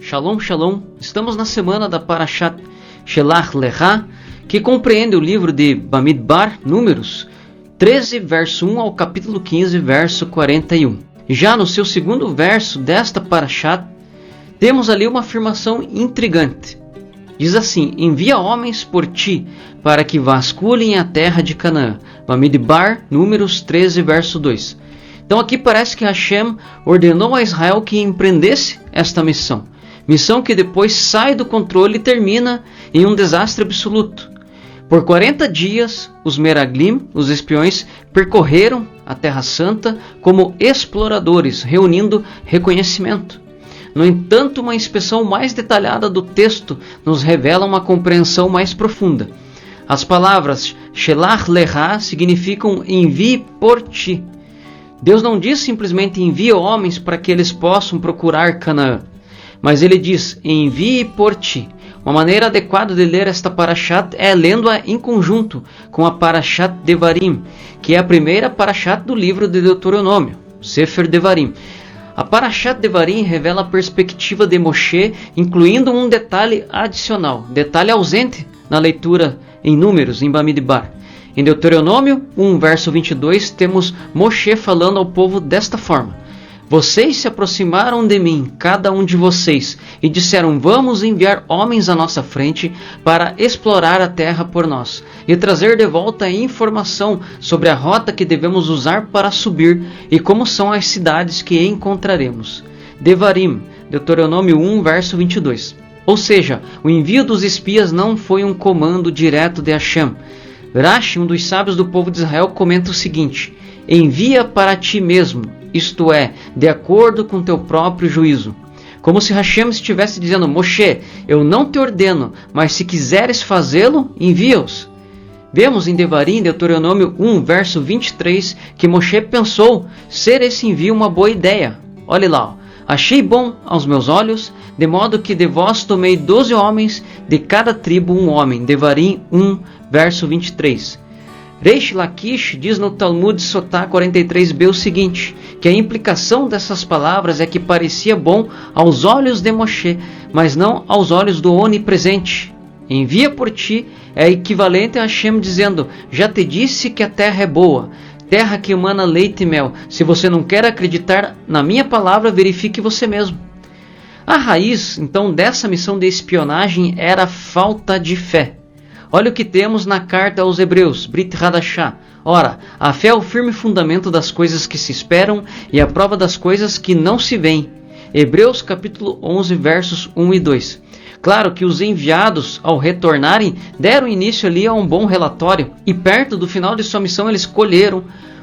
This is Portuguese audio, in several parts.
Shalom, Shalom. Estamos na semana da Parashat Shelach Lecha, que compreende o livro de Bamidbar, Números 13, verso 1 ao capítulo 15, verso 41. Já no seu segundo verso desta Parashat, temos ali uma afirmação intrigante. Diz assim: envia homens por ti, para que vasculhem a terra de Canaã. Bamidbar, Números 13, verso 2. Então aqui parece que Hashem ordenou a Israel que empreendesse esta missão. Missão que depois sai do controle e termina em um desastre absoluto. Por 40 dias, os Meraglim, os espiões, percorreram a Terra Santa como exploradores, reunindo reconhecimento. No entanto, uma inspeção mais detalhada do texto nos revela uma compreensão mais profunda. As palavras Shelach Lecha significam envie por ti. Deus não diz simplesmente envie homens para que eles possam procurar Canaã, mas ele diz envie por ti. Uma maneira adequada de ler esta Parashat é lendo-a em conjunto com a Parashat Devarim, que é a primeira Parashat do livro de Deuteronômio, Sefer Devarim. A Parashat Devarim revela a perspectiva de Moshe, incluindo um detalhe adicional, detalhe ausente na leitura em Números, em Bamidbar. Em Deuteronômio 1, verso 22, temos Moshe falando ao povo desta forma: vocês se aproximaram de mim, cada um de vocês, e disseram: vamos enviar homens à nossa frente para explorar a terra por nós, e trazer de volta a informação sobre a rota que devemos usar para subir e como são as cidades que encontraremos. Devarim, Deuteronômio 1, verso 22. Ou seja, o envio dos espias não foi um comando direto de Hashem. Rashi, um dos sábios do povo de Israel, comenta o seguinte: envia para ti mesmo, isto é, de acordo com teu próprio juízo. Como se Hashem estivesse dizendo: Moshe, eu não te ordeno, mas se quiseres fazê-lo, envia-os. Vemos em Devarim, Deuteronômio 1, verso 23, que Moshe pensou ser esse envio uma boa ideia. Olhe lá: achei bom aos meus olhos, de modo que de vós tomei 12 homens, de cada tribo um homem. Devarim 1, verso 23. Reish Lakish diz no Talmud Sotá 43b o seguinte, que a implicação dessas palavras é que parecia bom aos olhos de Moshe, mas não aos olhos do Onipresente. Envia por ti é equivalente a Hashem dizendo: já te disse que a terra é boa, terra que emana leite e mel. Se você não quer acreditar na minha palavra, verifique você mesmo. A raiz, então, dessa missão de espionagem era a falta de fé. Olha o que temos na carta aos Hebreus, Brit Hadashah. Ora, a fé é o firme fundamento das coisas que se esperam e a prova das coisas que não se veem. Hebreus capítulo 11, versos 1 e 2. Claro que os enviados, ao retornarem, deram início ali a um bom relatório, e perto do final de sua missão eles colheram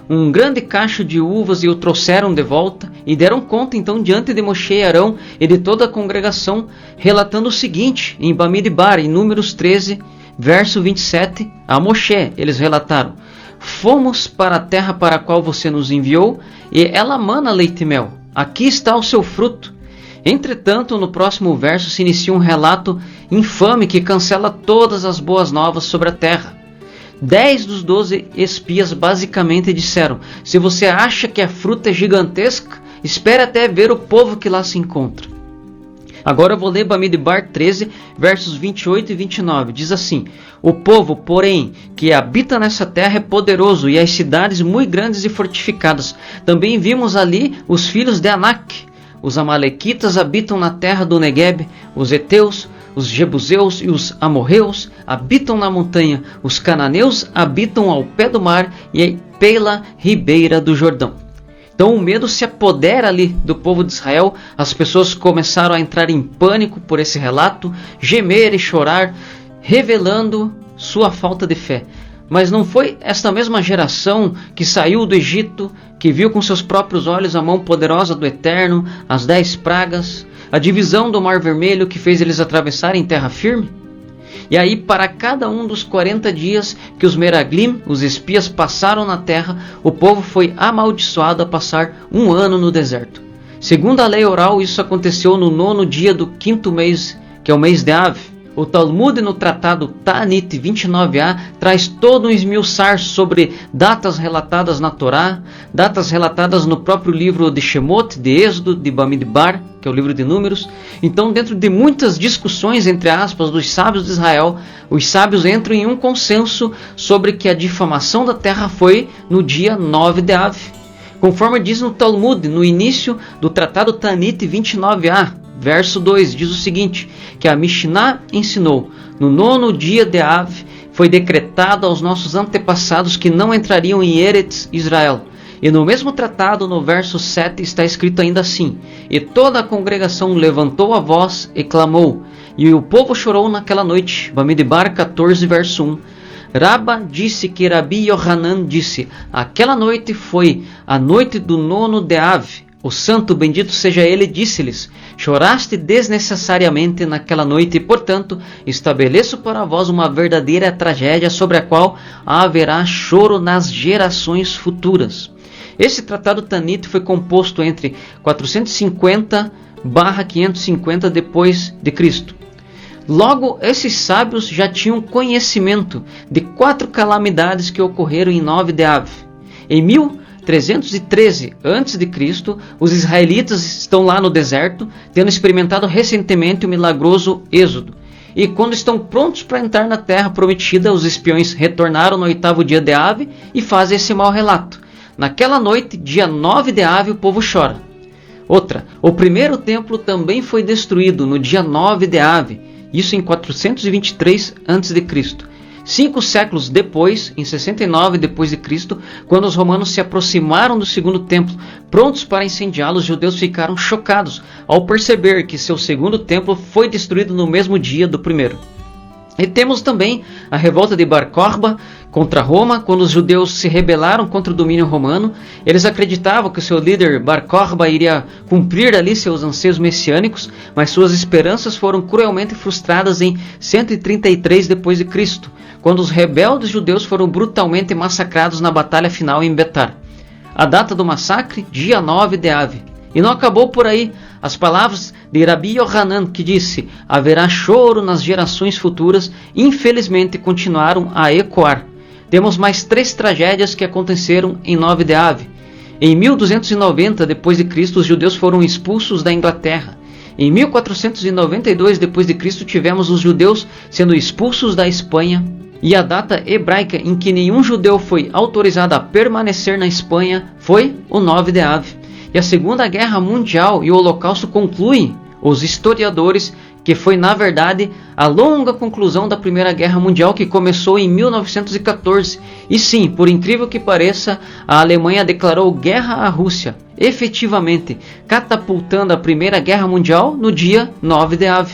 um grande cacho de uvas e o trouxeram de volta, e deram conta então diante de Moshe e Arão e de toda a congregação, relatando o seguinte em Bamidbar, em Números 13, verso 27, a Moshe eles relataram: fomos para a terra para a qual você nos enviou, e ela mana leite e mel. Aqui está o seu fruto. Entretanto, no próximo verso se inicia um relato infame que cancela todas as boas novas sobre a terra. 10 dos 12 espias basicamente disseram: se você acha que a fruta é gigantesca, espere até ver o povo que lá se encontra. Agora eu vou ler Bamidbar 13, versos 28 e 29. Diz assim: o povo, porém, que habita nessa terra é poderoso, e as cidades muito grandes e fortificadas. Também vimos ali os filhos de Anak. Os amalequitas habitam na terra do Negueb, os heteus, os jebuseus e os amorreus habitam na montanha, os cananeus habitam ao pé do mar e pela ribeira do Jordão. Então o medo se apodera ali do povo de Israel. As pessoas começaram a entrar em pânico por esse relato, gemer e chorar, revelando sua falta de fé. Mas não foi esta mesma geração que saiu do Egito, que viu com seus próprios olhos a mão poderosa do Eterno, as 10 pragas, a divisão do Mar Vermelho que fez eles atravessarem terra firme? E aí, para cada um dos 40 dias que os Meraglim, os espias, passaram na terra, o povo foi amaldiçoado a passar 1 ano no deserto. Segundo a lei oral, isso aconteceu no 9º dia do 5º mês, que é o mês de Av, O Talmud, no tratado Ta'anit 29a, traz todo um esmiuçar sobre datas relatadas na Torá, datas relatadas no próprio livro de Shemot, de Êxodo, de Bamidbar, que é o livro de Números. Então, dentro de muitas discussões, entre aspas, dos sábios de Israel, os sábios entram em um consenso sobre que a difamação da terra foi no dia 9 de Av. Conforme diz no Talmud, no início do tratado Ta'anit 29a, verso 2, diz o seguinte, que a Mishnah ensinou: no 9º dia de Av foi decretado aos nossos antepassados que não entrariam em Eretz Israel. E no mesmo tratado, no verso 7, está escrito ainda assim: e toda a congregação levantou a voz e clamou, e o povo chorou naquela noite. Bamidbar 14, verso 1. Rabba disse que Rabi Yohanan disse: aquela noite foi a noite do 9º de Av. O santo, bendito seja ele, disse-lhes: choraste desnecessariamente naquela noite, e, portanto, estabeleço para vós uma verdadeira tragédia sobre a qual haverá choro nas gerações futuras. Esse tratado Ta'anit foi composto entre 450/550 depois de Cristo. Logo, esses sábios já tinham conhecimento de 4 calamidades que ocorreram em 9 de Av. Em 1313 a.C., os israelitas estão lá no deserto, tendo experimentado recentemente o milagroso Êxodo. E quando estão prontos para entrar na terra prometida, os espiões retornaram no 8º dia de Av e fazem esse mau relato. Naquela noite, dia 9 de Av, o povo chora. Outra, o primeiro templo também foi destruído no dia 9 de Av, isso em 423 a.C. 5 séculos depois, em 69 d.C., quando os romanos se aproximaram do segundo templo, prontos para incendiá-lo, os judeus ficaram chocados ao perceber que seu segundo templo foi destruído no mesmo dia do primeiro. E temos também a revolta de Bar Kokhba contra Roma, quando os judeus se rebelaram contra o domínio romano. Eles acreditavam que o seu líder Bar Kokhba iria cumprir ali seus anseios messiânicos, mas suas esperanças foram cruelmente frustradas em 133 d.C., quando os rebeldes judeus foram brutalmente massacrados na batalha final em Betar. A data do massacre, dia 9 de Av. E não acabou por aí. As palavras de Rabi Yohanan, que disse: haverá choro nas gerações futuras, infelizmente continuaram a ecoar. Temos mais 3 tragédias que aconteceram em 9 de Av. Em 1290 d.C., os judeus foram expulsos da Inglaterra. Em 1492 d.C., tivemos os judeus sendo expulsos da Espanha. E a data hebraica em que nenhum judeu foi autorizado a permanecer na Espanha foi o 9 de Av. E a Segunda Guerra Mundial e o Holocausto concluem, os historiadores, que foi na verdade a longa conclusão da Primeira Guerra Mundial, que começou em 1914. E sim, por incrível que pareça, a Alemanha declarou guerra à Rússia, efetivamente catapultando a Primeira Guerra Mundial no dia 9 de Av.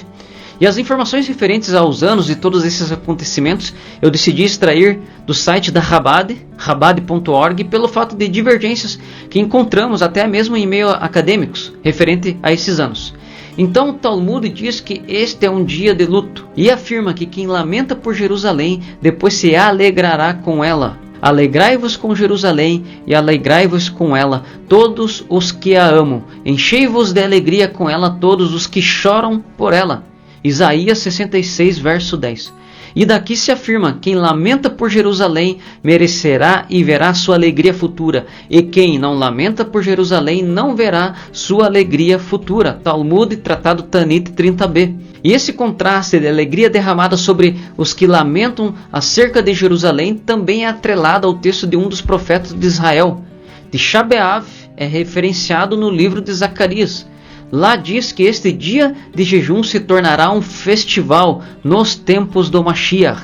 E as informações referentes aos anos de todos esses acontecimentos eu decidi extrair do site da Chabad, chabad.org, pelo fato de divergências que encontramos até mesmo em meio acadêmicos referente a esses anos. Então o Talmud diz que este é um dia de luto e afirma que quem lamenta por Jerusalém depois se alegrará com ela. Alegrai-vos com Jerusalém e alegrai-vos com ela todos os que a amam. Enchei-vos de alegria com ela todos os que choram por ela. Isaías 66, verso 10. E daqui se afirma: quem lamenta por Jerusalém merecerá e verá sua alegria futura, e quem não lamenta por Jerusalém não verá sua alegria futura. Talmud, tratado Ta'anit 30b. E esse contraste de alegria derramada sobre os que lamentam acerca de Jerusalém também é atrelado ao texto de um dos profetas de Israel. Tisha B'Av é referenciado no livro de Zacarias. Lá diz que este dia de jejum se tornará um festival nos tempos do Mashiach.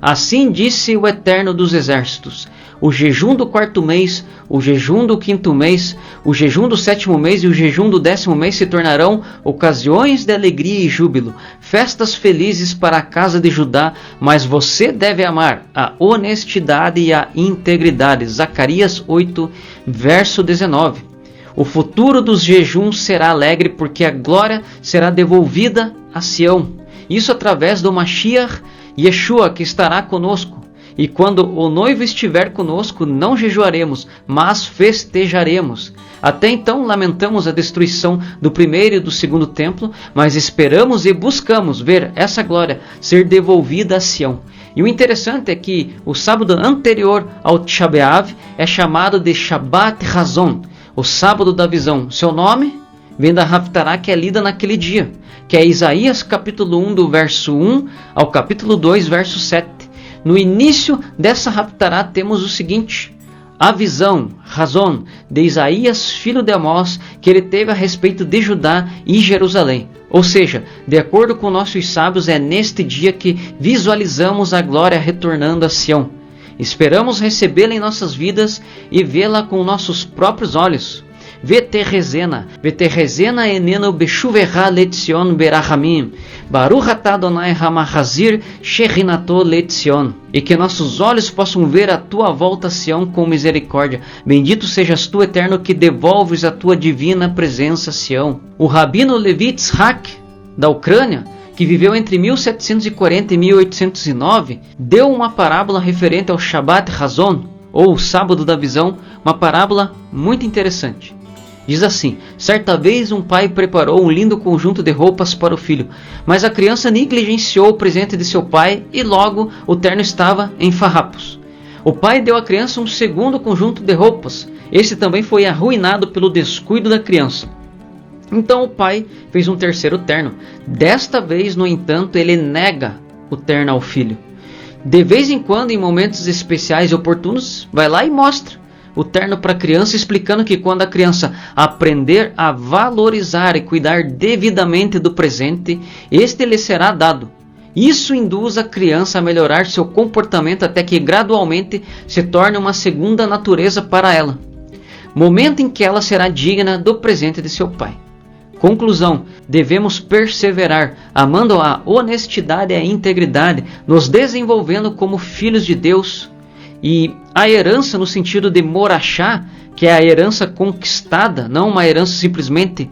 Assim disse o Eterno dos Exércitos: o jejum do 4º mês, o jejum do 5º mês, o jejum do 7º mês e o jejum do 10º mês se tornarão ocasiões de alegria e júbilo, festas felizes para a casa de Judá, mas você deve amar a honestidade e a integridade. Zacarias 8, verso 19. O futuro dos jejuns será alegre, porque a glória será devolvida a Sião. Isso através do Mashiach Yeshua, que estará conosco. E quando o noivo estiver conosco, não jejuaremos, mas festejaremos. Até então lamentamos a destruição do primeiro e do segundo templo, mas esperamos e buscamos ver essa glória ser devolvida a Sião. E o interessante é que o sábado anterior ao Tisha B'Av é chamado de Shabbat Hazon, o sábado da visão. Seu nome vem da Haftará que é lida naquele dia, que é Isaías capítulo 1, do verso 1 ao capítulo 2, verso 7. No início dessa Haftará temos o seguinte: a visão, Razon, de Isaías, filho de Amós, que ele teve a respeito de Judá e Jerusalém. Ou seja, de acordo com nossos sábios, é neste dia que visualizamos a glória retornando a Sião. Esperamos recebê-la em nossas vidas e vê-la com nossos próprios olhos. Veterrezena eneno beshuverá letzion berachamim, Baruch atah Adonai hamachazir shechinato letzion. E que nossos olhos possam ver a tua volta a Sião com misericórdia. Bendito sejas tu, Eterno, que devolves a tua divina presença a Sião. O rabino Levi Tzhak, da Ucrânia, que viveu entre 1740 e 1809, deu uma parábola referente ao Shabbat Hazon, ou o sábado da visão, uma parábola muito interessante. Diz assim: certa vez um pai preparou um lindo conjunto de roupas para o filho, mas a criança negligenciou o presente de seu pai e logo o terno estava em farrapos. O pai deu à criança um segundo conjunto de roupas. Esse também foi arruinado pelo descuido da criança. Então o pai fez um terceiro terno. Desta vez, no entanto, ele nega o terno ao filho. De vez em quando, em momentos especiais e oportunos, vai lá e mostra o terno para a criança, explicando que quando a criança aprender a valorizar e cuidar devidamente do presente, este lhe será dado. Isso induz a criança a melhorar seu comportamento até que gradualmente se torne uma segunda natureza para ela, momento em que ela será digna do presente de seu pai. Conclusão: devemos perseverar, amando a honestidade e a integridade, nos desenvolvendo como filhos de Deus. E a herança no sentido de morachá, que é a herança conquistada, não uma herança simplesmente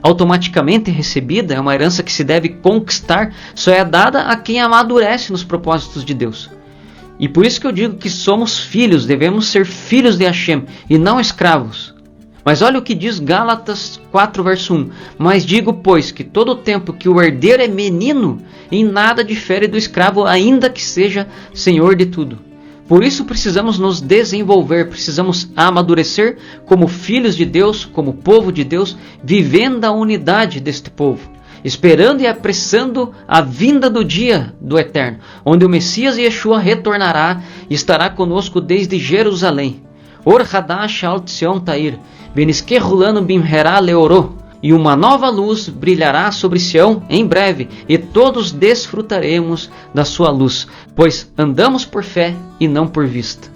automaticamente recebida, é uma herança que se deve conquistar, só é dada a quem amadurece nos propósitos de Deus. E por isso que eu digo que somos filhos, devemos ser filhos de Hashem e não escravos. Mas olha o que diz Gálatas 4, verso 1. Mas digo, pois, que todo o tempo que o herdeiro é menino, em nada difere do escravo, ainda que seja senhor de tudo. Por isso precisamos nos desenvolver, precisamos amadurecer como filhos de Deus, como povo de Deus, vivendo a unidade deste povo, esperando e apressando a vinda do dia do Eterno, onde o Messias Yeshua retornará e estará conosco desde Jerusalém. Or Hadash al Tzion Tair, Benizkerulano Bimherá Leorô. E uma nova luz brilhará sobre Sião em breve, e todos desfrutaremos da sua luz, pois andamos por fé e não por vista.